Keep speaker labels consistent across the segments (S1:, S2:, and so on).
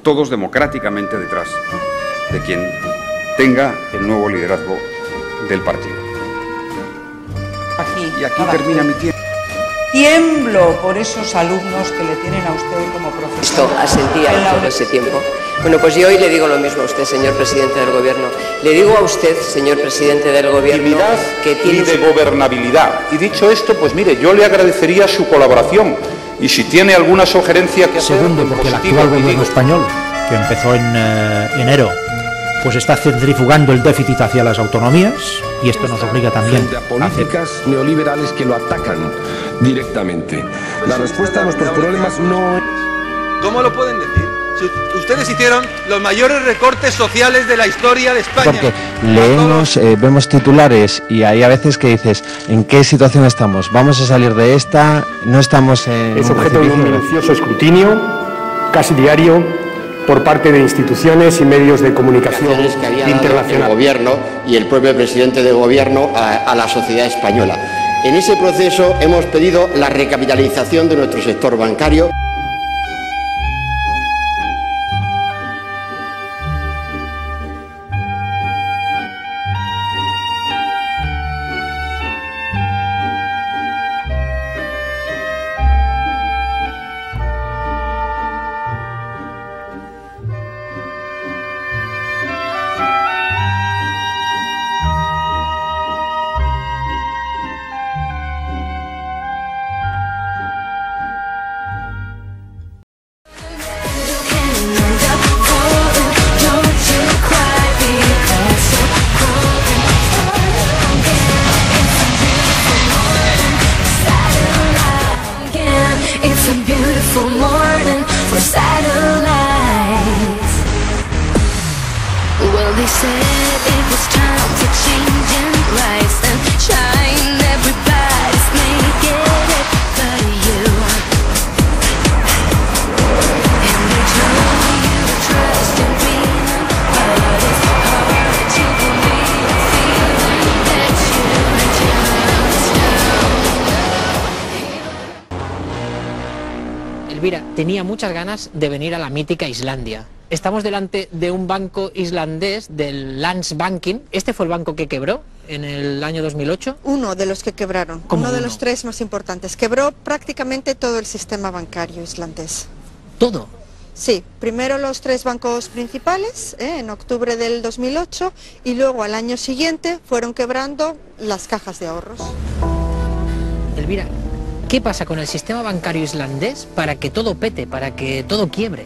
S1: todos democráticamente detrás de quien tenga el nuevo liderazgo del partido. Y aquí termina mi tiempo.
S2: Tiemblo por esos alumnos que le tienen a usted como profesor.
S3: Esto asentía todo ese tiempo. Bueno, pues yo hoy le digo lo mismo a usted, señor presidente del Gobierno. Le digo a usted, señor presidente del Gobierno, que tiene...
S4: y de gobernabilidad. Y dicho esto, pues mire, yo le agradecería su colaboración. Y si tiene alguna sugerencia que hacer...
S5: Segundo, porque el actual gobierno español, que empezó en enero, pues está centrifugando el déficit hacia las autonomías, y esto nos obliga también
S6: frente a políticas neoliberales que lo atacan directamente. La respuesta a nuestros problemas no es...
S7: ¿Cómo lo pueden decir? Si ustedes hicieron los mayores recortes sociales de la historia de España.
S8: Porque leemos, vemos titulares y hay a veces que dices, ¿en qué situación estamos? ¿Vamos a salir de esta? ¿No estamos en...?
S9: Es objeto de un minucioso escrutinio, casi diario, por parte de instituciones y medios de comunicación internacionales.
S10: El Gobierno y el propio presidente del Gobierno a la sociedad española. En ese proceso hemos pedido la recapitalización de nuestro sector bancario.
S11: Elvira tenía muchas ganas de venir a la mítica Islandia. Estamos delante de un banco islandés, del Landsbankinn. ¿Este fue el banco que quebró en el año 2008?
S12: Uno de los que quebraron, uno de los tres más importantes. Quebró prácticamente todo el sistema bancario islandés.
S11: ¿Todo?
S12: Sí, primero los tres bancos principales, en octubre del 2008, y luego al año siguiente fueron quebrando las cajas de ahorros.
S11: Elvira, ¿qué pasa con el sistema bancario islandés para que todo pete, para que todo quiebre?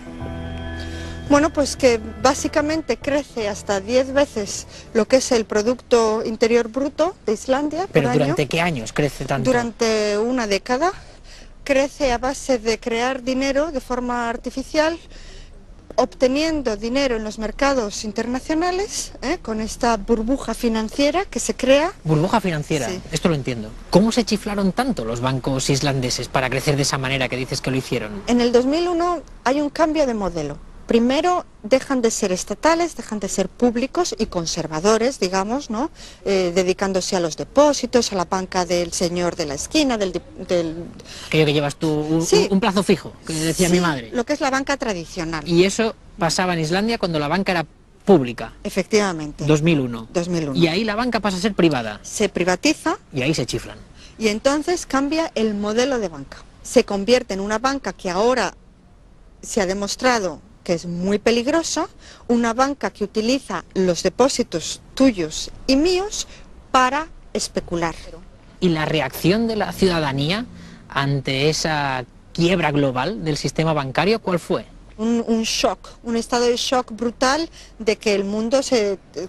S12: Bueno, pues que básicamente crece hasta 10 veces lo que es el Producto Interior Bruto de Islandia.
S11: ¿Pero durante qué años crece tanto?
S12: Durante una década. Crece a base de crear dinero de forma artificial, obteniendo dinero en los mercados internacionales, con esta burbuja financiera que se crea.
S11: ¿Burbuja financiera? Sí. Esto lo entiendo. ¿Cómo se chiflaron tanto los bancos islandeses para crecer de esa manera que dices que lo hicieron?
S12: En el 2001 hay un cambio de modelo. Primero dejan de ser estatales, dejan de ser públicos y conservadores, digamos, ¿no? Dedicándose a los depósitos, a la banca del señor de la esquina,
S11: Aquello que llevas tú,
S12: sí,
S11: un plazo fijo, que decía mi madre.
S12: Lo que es la banca tradicional.
S11: Y eso pasaba en Islandia cuando la banca era pública.
S12: Efectivamente.
S11: 2001.
S12: 2001.
S11: Y ahí la banca pasa a ser privada.
S12: Se privatiza.
S11: Y ahí se chiflan.
S12: Y entonces cambia el modelo de banca. Se convierte en una banca que ahora se ha demostrado que es muy peligrosa, una banca que utiliza los depósitos tuyos y míos para especular.
S11: ¿Y la reacción de la ciudadanía ante esa quiebra global del sistema bancario cuál fue?
S12: Un shock, un estado de shock brutal de que el mundo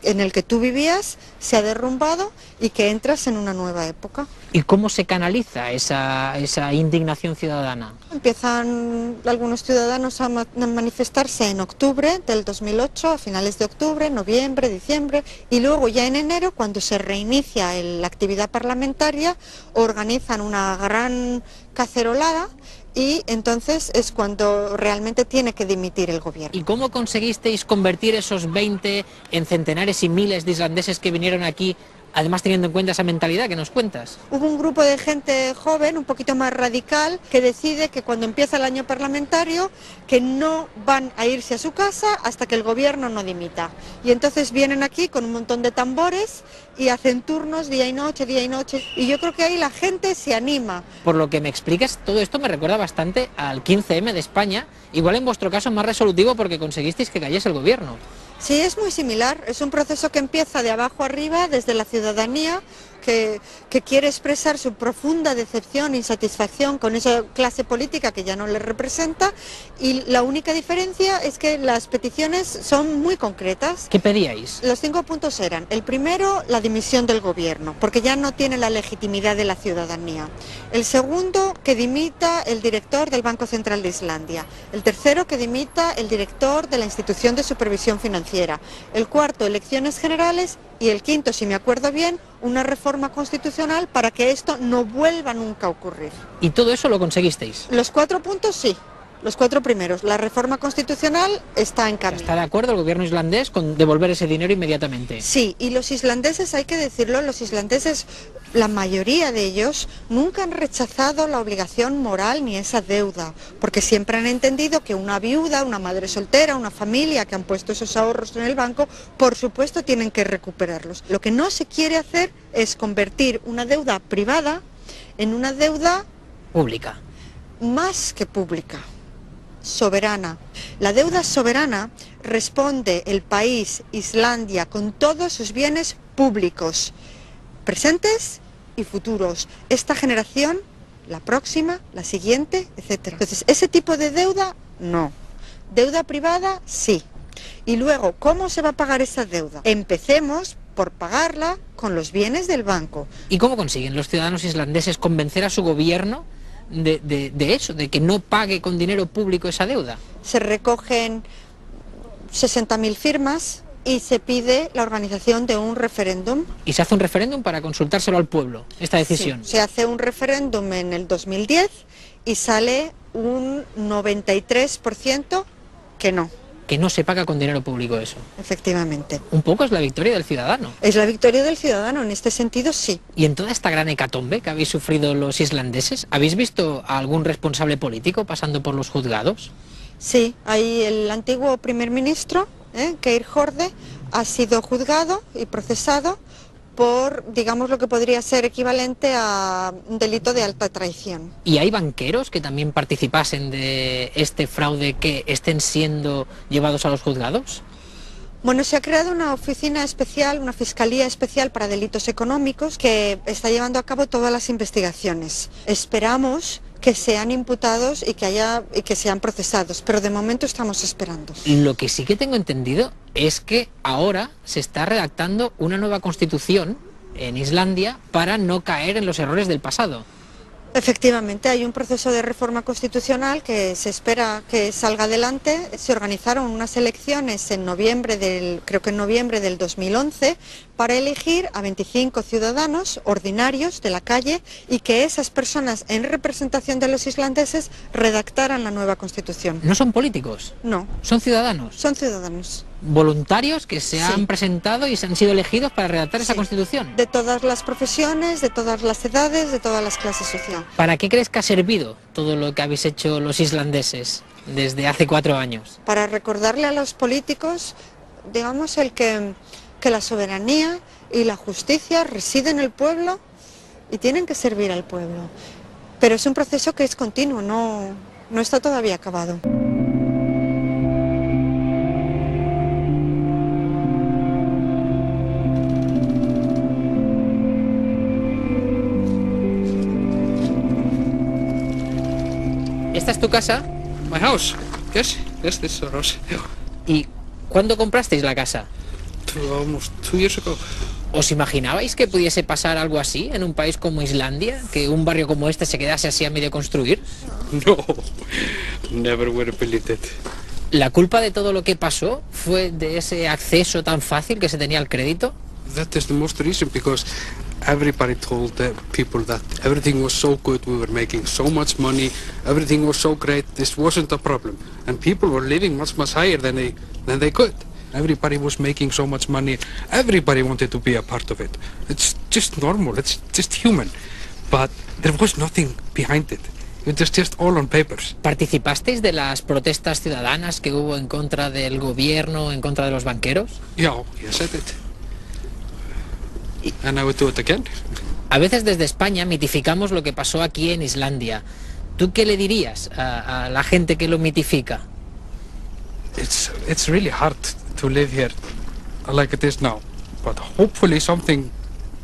S12: en el que tú vivías se ha derrumbado y que entras en una nueva época.
S11: ¿Y cómo se canaliza esa indignación ciudadana?
S12: Empiezan algunos ciudadanos a manifestarse en octubre del 2008, a finales de octubre, noviembre, diciembre, y luego ya en enero, cuando se reinicia la actividad parlamentaria, organizan una gran cacerolada. Y entonces es cuando realmente tiene que dimitir el gobierno.
S11: ¿Y cómo conseguisteis convertir esos 20 en centenares y miles de islandeses que vinieron aquí Además, teniendo en cuenta esa mentalidad que nos cuentas.
S12: Hubo un grupo de gente joven, un poquito más radical, que decide que cuando empieza el año parlamentario, que no van a irse a su casa hasta que el gobierno no dimita. Y entonces vienen aquí con un montón de tambores y hacen turnos día y noche, y yo creo que ahí la gente se anima.
S11: Por lo que me explicas, todo esto me recuerda bastante al 15M de España, igual en vuestro caso más resolutivo porque conseguisteis que cayese el gobierno.
S12: Sí, es muy similar, es un proceso que empieza de abajo arriba, desde la ciudadanía, que quiere expresar su profunda decepción e insatisfacción con esa clase política que ya no le representa, y la única diferencia es que las peticiones son muy concretas.
S11: ¿Qué pedíais?
S12: Los 5 puntos eran: el primero, la dimisión del gobierno, porque ya no tiene la legitimidad de la ciudadanía. El segundo, que dimita el director del Banco Central de Islandia. El tercero, que dimita el director de la institución de supervisión financiera. El cuarto, elecciones generales. Y el quinto, si me acuerdo bien, una reforma constitucional para que esto no vuelva nunca a ocurrir.
S11: ¿Y todo eso lo conseguisteis?
S12: Los 4 puntos sí, los 4 primeros. La reforma constitucional está en camino.
S11: ¿Está de acuerdo el gobierno islandés con devolver ese dinero inmediatamente?
S12: Sí, y los islandeses, hay que decirlo, los islandeses, la mayoría de ellos, nunca han rechazado la obligación moral ni esa deuda, porque siempre han entendido que una viuda, una madre soltera, una familia que han puesto esos ahorros en el banco, por supuesto tienen que recuperarlos. Lo que no se quiere hacer es convertir una deuda privada en una deuda
S11: pública.
S12: Más que pública. Soberana. La deuda soberana responde el país, Islandia, con todos sus bienes públicos, presentes y futuros. Esta generación, la próxima, la siguiente, etc. Entonces, ese tipo de deuda, no. Deuda privada, sí. Y luego, ¿cómo se va a pagar esa deuda? Empecemos por pagarla con los bienes del banco.
S11: ¿Y cómo consiguen los ciudadanos islandeses convencer a su gobierno de eso, de que no pague con dinero público esa deuda?
S12: Se recogen 60.000 firmas y se pide la organización de un referéndum.
S11: ¿Y se hace un referéndum para consultárselo al pueblo, esta decisión?
S12: Sí, se hace un referéndum en el 2010 y sale un 93% que no.
S11: Que no se paga con dinero público eso.
S12: Efectivamente.
S11: Un poco es la victoria del ciudadano.
S12: Es la victoria del ciudadano, en este sentido sí.
S11: Y en toda esta gran hecatombe que habéis sufrido los islandeses, ¿habéis visto a algún responsable político pasando por los juzgados?
S12: Sí, ahí el antiguo primer ministro, Geir Haarde, ha sido juzgado y procesado por, digamos, lo que podría ser equivalente a un delito de alta traición.
S11: ¿Y hay banqueros que también participasen de este fraude que estén siendo llevados a los juzgados?
S12: Bueno, se ha creado una oficina especial, una fiscalía especial para delitos económicos que está llevando a cabo todas las investigaciones. Esperamos que sean imputados y que sean procesados, pero de momento estamos esperando.
S11: Lo que sí que tengo entendido es que ahora se está redactando una nueva constitución en Islandia para no caer en los errores del pasado.
S12: Efectivamente, hay un proceso de reforma constitucional que se espera que salga adelante. Se organizaron unas elecciones en noviembre creo que en noviembre del 2011, para elegir a 25 ciudadanos ordinarios de la calle y que esas personas, en representación de los islandeses, redactaran la nueva constitución.
S11: ¿No son políticos?
S12: No.
S11: ¿Son ciudadanos?
S12: Son ciudadanos.
S11: ¿Voluntarios que se han presentado y se han sido elegidos para redactar esa constitución?
S12: De todas las profesiones, de todas las edades, de todas las clases sociales.
S11: ¿Para qué crees que ha servido todo lo que habéis hecho los islandeses desde hace 4 años?
S12: Para recordarle a los políticos, digamos, que la soberanía y la justicia residen en el pueblo y tienen que servir al pueblo. Pero es un proceso que es continuo, no está todavía acabado.
S11: ¿Esta es tu casa?
S13: My house. Yes, this is our house.
S11: ¿Y cuándo comprasteis la casa?
S13: Almost 2 years ago.
S11: ¿Os imaginabais que pudiese pasar algo así en un país como Islandia? ¿Que un barrio como este se quedase así a medio construir?
S13: No, never would have believed it.
S11: ¿La culpa de todo lo que pasó fue de ese acceso tan fácil que se tenía al crédito?
S13: That is the most reason, because everybody told the people that everything was so good, we were making so much money, everything was so great, this wasn't a problem. And people were living much higher than they could. Everybody was making so much money. Everybody wanted to be a part of it. It's just normal. It's just human. But there was nothing behind it. It was just all on papers.
S11: ¿Participasteis de las protestas ciudadanas que hubo en contra del gobierno, en contra de los banqueros?
S13: Yeah, yes, I did. And I would do it again.
S11: A veces desde España mitificamos lo que pasó aquí en Islandia. ¿Tú qué le dirías a la gente que lo mitifica?
S13: It's really hard to live here like it is now. But hopefully something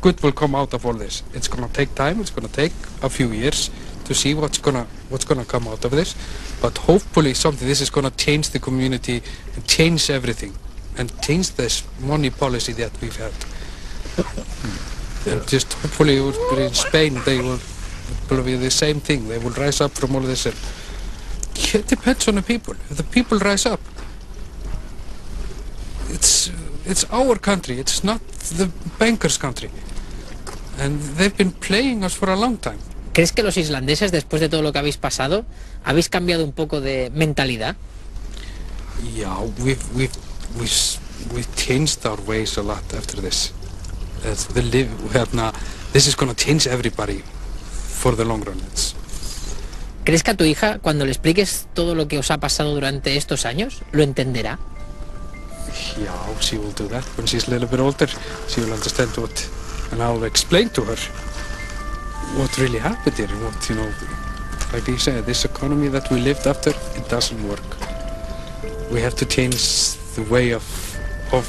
S13: good will come out of all this. It's going to take time. It's going to take a few years to see what's gonna come out of this. But hopefully this is going to change the community, and change everything, and change this money policy that we've had. And just hopefully in Spain they will be the same thing. They will rise up from all this. It depends on the people. If the people rise up, it's our country. It's not the bankers' country. And they've been playing us for a long time.
S11: ¿Crees que los islandeses, después de todo lo que habéis pasado, habéis cambiado un poco de mentalidad?
S13: Yeah, we've changed our ways a lot after this. This is going to change everybody for the long run.
S11: ¿Crees que a tu hija, cuando le expliques todo lo que os ha pasado durante estos años, lo entenderá?
S13: Yeah, she will do that when she's a little bit older. She will understand what, and I'll explain to her what really happened here, and what, like you said, this economy that we lived after, it doesn't work. We have to change the way of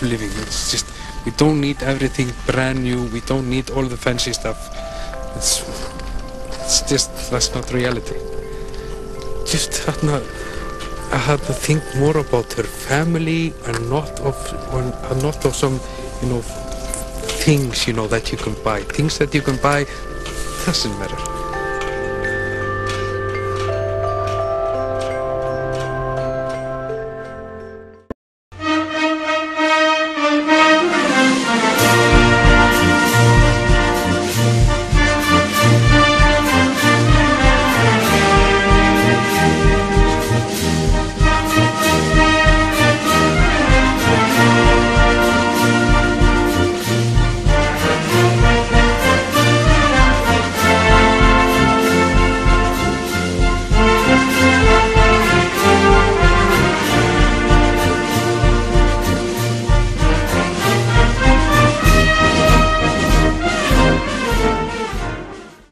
S13: living. It's just, we don't need everything brand new. We don't need all the fancy stuff. It's just, that's not reality. Just I had to think more about her family and not of some, things, that you can buy. Things that you can buy doesn't matter.